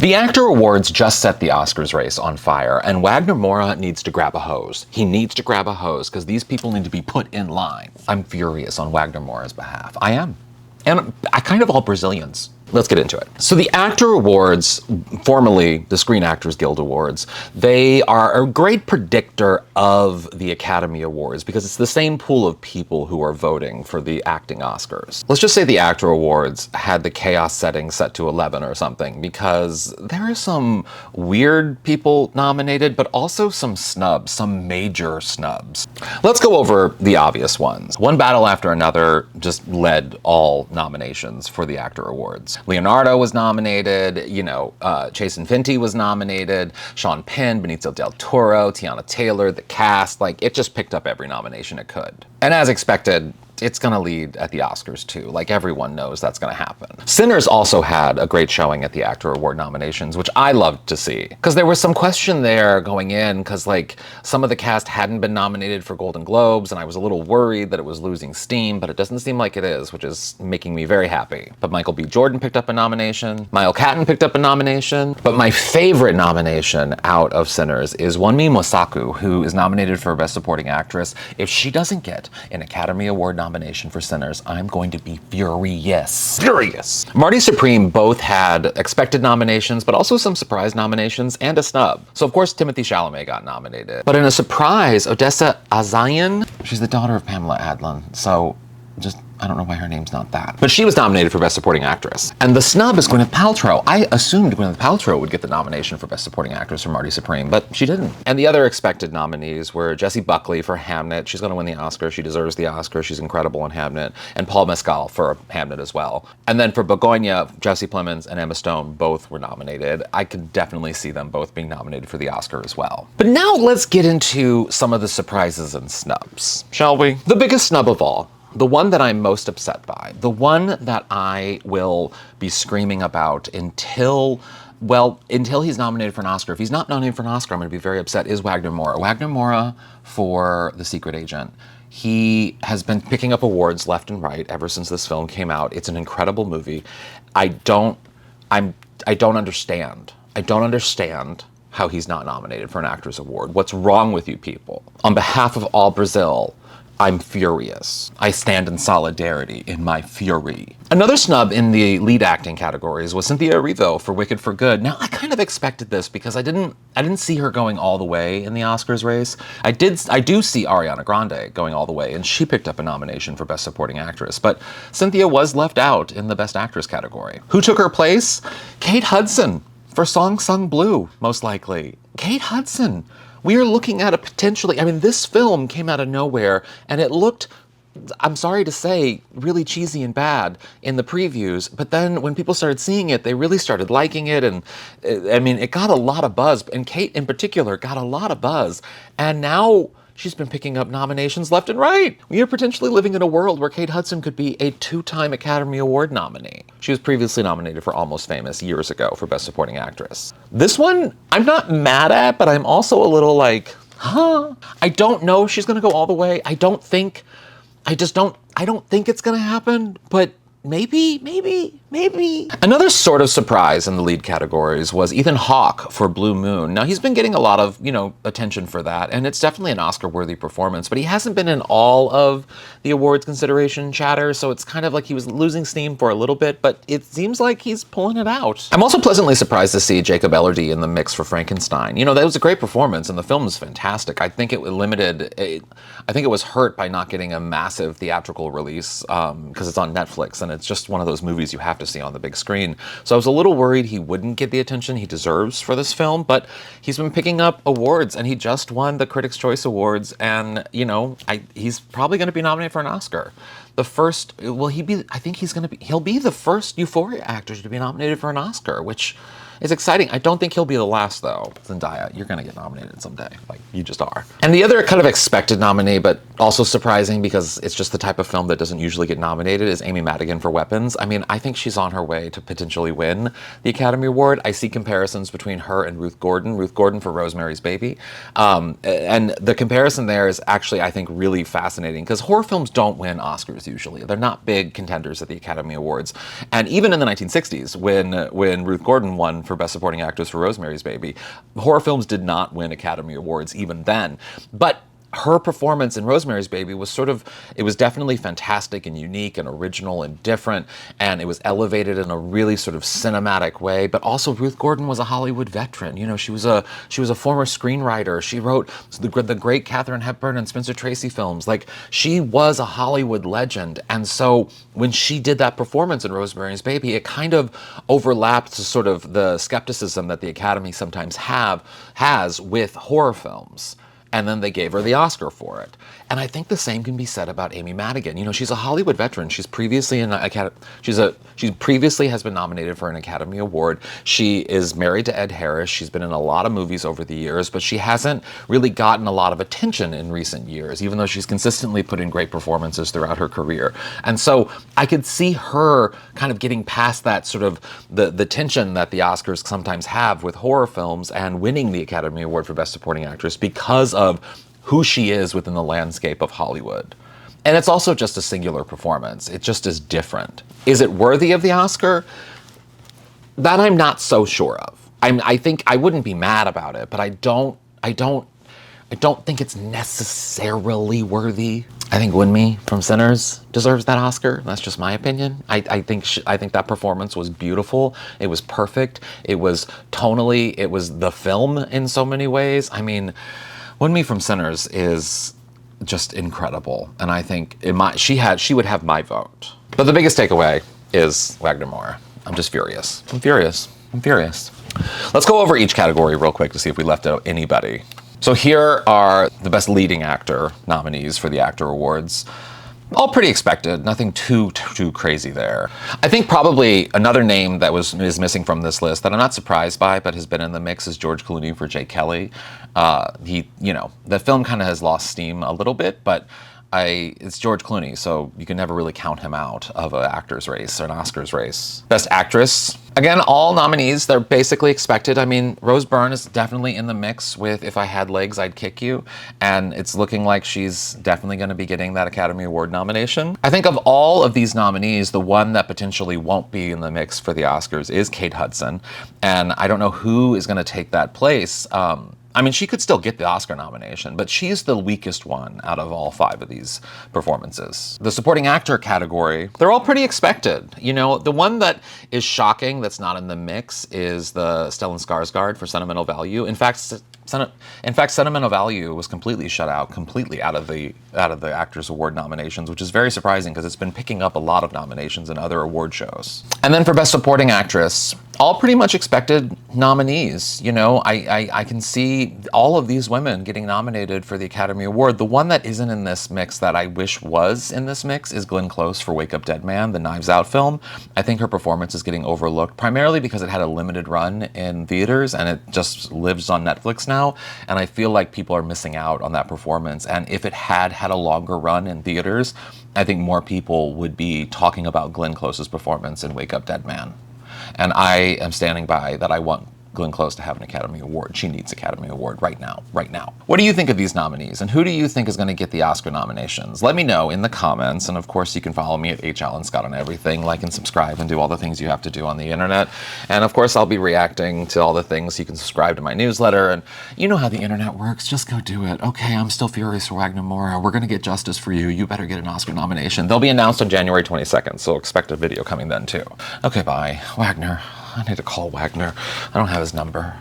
The Actor Awards just set the Oscars race on fire, and Wagner Moura needs to grab a hose. He needs to grab a hose because these people need to be put in line. I'm furious on Wagner Moura's behalf. I am. And I kind of all Brazilians. Let's get into it. So the Actor Awards, formerly the Screen Actors Guild Awards, they are a great predictor of the Academy Awards because it's the same pool of people who are voting for the acting Oscars. Let's just say the Actor Awards had the chaos setting set to 11 or something because there are some weird people nominated, but also some snubs, some major snubs. Let's go over the obvious ones. One battle after another just led all nominations for the Actor Awards. Leonardo was nominated, Jason Finty was nominated, Sean Penn, Benicio del Toro, Tiana Taylor, the cast, it just picked up every nomination it could. And as expected, it's gonna lead at the Oscars too. Everyone knows that's gonna happen. Sinners also had a great showing at the Actor Award nominations, which I loved to see. Because there was some question there going in, because some of the cast hadn't been nominated for Golden Globes, and I was a little worried that it was losing steam, but it doesn't seem like it is, which is making me very happy. But Michael B. Jordan picked up a nomination, Mile Catton picked up a nomination, but my favorite nomination out of Sinners is Wunmi Mosaku, who is nominated for Best Supporting Actress. If she doesn't get an Academy Award nomination for Sinners, I'm going to be furious. Furious! Marty Supreme both had expected nominations, but also some surprise nominations and a snub. So of course Timothée Chalamet got nominated. But in a surprise, Odessa A'zion, she's the daughter of Pamela Adlon, so I don't know why her name's not that. But she was nominated for Best Supporting Actress. And the snub is Gwyneth Paltrow. I assumed Gwyneth Paltrow would get the nomination for Best Supporting Actress for Marty Supreme, but she didn't. And the other expected nominees were Jessie Buckley for Hamnet. She's gonna win the Oscar. She deserves the Oscar. She's incredible in Hamnet. And Paul Mescal for Hamnet as well. And then for Begonia, Jesse Plemons and Emma Stone both were nominated. I could definitely see them both being nominated for the Oscar as well. But now let's get into some of the surprises and snubs, shall we? The biggest snub of all, the one that I'm most upset by, the one that I will be screaming about until he's nominated for an Oscar. If he's not nominated for an Oscar, I'm going to be very upset, is Wagner Moura. Wagner Moura for The Secret Agent. He has been picking up awards left and right ever since this film came out. It's an incredible movie. I don't understand. I don't understand how he's not nominated for an Actors Award. What's wrong with you people? On behalf of all Brazil, I'm furious. I stand in solidarity in my fury. Another snub in the lead acting categories was Cynthia Erivo for Wicked for Good. Now, I kind of expected this because I didn't see her going all the way in the Oscars race. I do see Ariana Grande going all the way, and she picked up a nomination for Best Supporting Actress, but Cynthia was left out in the Best Actress category. Who took her place? Kate Hudson for Song Sung Blue, most likely. Kate Hudson. We are looking at a potentially, this film came out of nowhere and it looked, I'm sorry to say, really cheesy and bad in the previews, but then when people started seeing it, they really started liking it, and it got a lot of buzz, and Kate in particular got a lot of buzz, and now she's been picking up nominations left and right. We are potentially living in a world where Kate Hudson could be a 2-time Academy Award nominee. She was previously nominated for Almost Famous years ago for Best Supporting Actress. This one, I'm not mad at, but I'm also a little huh? I don't know if she's gonna go all the way. I don't think it's gonna happen, but maybe. Another sort of surprise in the lead categories was Ethan Hawke for Blue Moon. Now, he's been getting a lot of, attention for that, and it's definitely an Oscar-worthy performance, but he hasn't been in all of the awards consideration chatter, so it's kind of like he was losing steam for a little bit, but it seems like he's pulling it out. I'm also pleasantly surprised to see Jacob Elordi in the mix for Frankenstein. That was a great performance, and the film is fantastic. I think it was hurt by not getting a massive theatrical release, because it's on Netflix, and it's just one of those movies you have to see on the big screen. So I was a little worried he wouldn't get the attention he deserves for this film, but he's been picking up awards, and he just won the Critics' Choice Awards, and, he's probably going to be nominated for an Oscar. He'll be the first Euphoria actor to be nominated for an Oscar, which is exciting. I don't think he'll be the last, though. Zendaya, you're gonna get nominated someday. You just are. And the other kind of expected nominee, but also surprising because it's just the type of film that doesn't usually get nominated, is Amy Madigan for Weapons. I think she's on her way to potentially win the Academy Award. I see comparisons between her and Ruth Gordon for Rosemary's Baby. And the comparison there is actually, I think, really fascinating because horror films don't win Oscars films usually. They're not big contenders at the Academy Awards. And even in the 1960s, when Ruth Gordon won for Best Supporting Actress for Rosemary's Baby, horror films did not win Academy Awards even then. But her performance in Rosemary's Baby was it was definitely fantastic and unique and original and different, and it was elevated in a really sort of cinematic way. But also, Ruth Gordon was a Hollywood veteran. You know, she was a former screenwriter. She wrote the great Katharine Hepburn and Spencer Tracy films. Like, she was a Hollywood legend. And so when she did that performance in Rosemary's Baby, it kind of overlapped to sort of the skepticism that the Academy sometimes has with horror films. And then they gave her the Oscar for it. And I think the same can be said about Amy Madigan. You know, she's a Hollywood veteran. She's previously she previously has been nominated for an Academy Award. She is married to Ed Harris. She's been in a lot of movies over the years, but she hasn't really gotten a lot of attention in recent years, even though she's consistently put in great performances throughout her career. And so I could see her kind of getting past that sort of the tension that the Oscars sometimes have with horror films and winning the Academy Award for Best Supporting Actress because of who she is within the landscape of Hollywood. And it's also just a singular performance. It just is different. Is it worthy of the Oscar? That I'm not so sure of. I think I wouldn't be mad about it, but I don't think it's necessarily worthy. I think Winmy from Sinners deserves that Oscar. That's just my opinion. I think that performance was beautiful. It was perfect. It was tonally. It was the film in so many ways. I mean, Winmy from Sinners is just incredible, and I think she would have my vote. But the biggest takeaway is Wagner Moura. I'm just furious. I'm furious. Let's go over each category real quick to see if we left out anybody. So here are the Best Leading Actor nominees for the Actor Awards. All pretty expected, nothing too crazy there. I think probably another name that is missing from this list that I'm not surprised by, but has been in the mix, is George Clooney for Jake Kelly. The film kind of has lost steam a little bit, but it's George Clooney, so you can never really count him out of an actor's race or an Oscars race. Best Actress. Again, all nominees, they're basically expected. I mean, Rose Byrne is definitely in the mix with If I Had Legs, I'd Kick You, and it's looking like she's definitely going to be getting that Academy Award nomination. I think of all of these nominees, the one that potentially won't be in the mix for the Oscars is Kate Hudson, and I don't know who is going to take that place. I mean, she could still get the Oscar nomination, but she's the weakest one out of all 5 of these performances. The supporting actor category, they're all pretty expected. You know, the one that is shocking that's not in the mix is the Stellan Skarsgård for Sentimental Value. In fact, Sentimental Value was completely shut out, out of the Actors Award nominations, which is very surprising because it's been picking up a lot of nominations in other award shows. And then for Best Supporting Actress, all pretty much expected nominees. You know, I can see all of these women getting nominated for the Academy Award. The one that isn't in this mix that I wish was in this mix is Glenn Close for Wake Up Dead Man, the Knives Out film. I think her performance is getting overlooked, primarily because it had a limited run in theaters and it just lives on Netflix now. And I feel like people are missing out on that performance. And if it had a longer run in theaters, I think more people would be talking about Glenn Close's performance in Wake Up Dead Man. And I am standing by that. I want Glenn Close to have an Academy Award. She needs Academy Award right now. What do you think of these nominees, and who do you think is going to get the Oscar nominations? Let me know in the comments, and of course you can follow me at @AllenScott on everything, like and subscribe and do all the things you have to do on the internet. And of course I'll be reacting to all the things. You can subscribe to my newsletter, and you know how the internet works. Just go do it. Okay, I'm still furious for Wagner Moura. We're going to get justice for you. You better get an Oscar nomination. They'll be announced on January 22nd, so expect a video coming then too. Okay, bye. Wagner. I need to call Wagner. I don't have his number.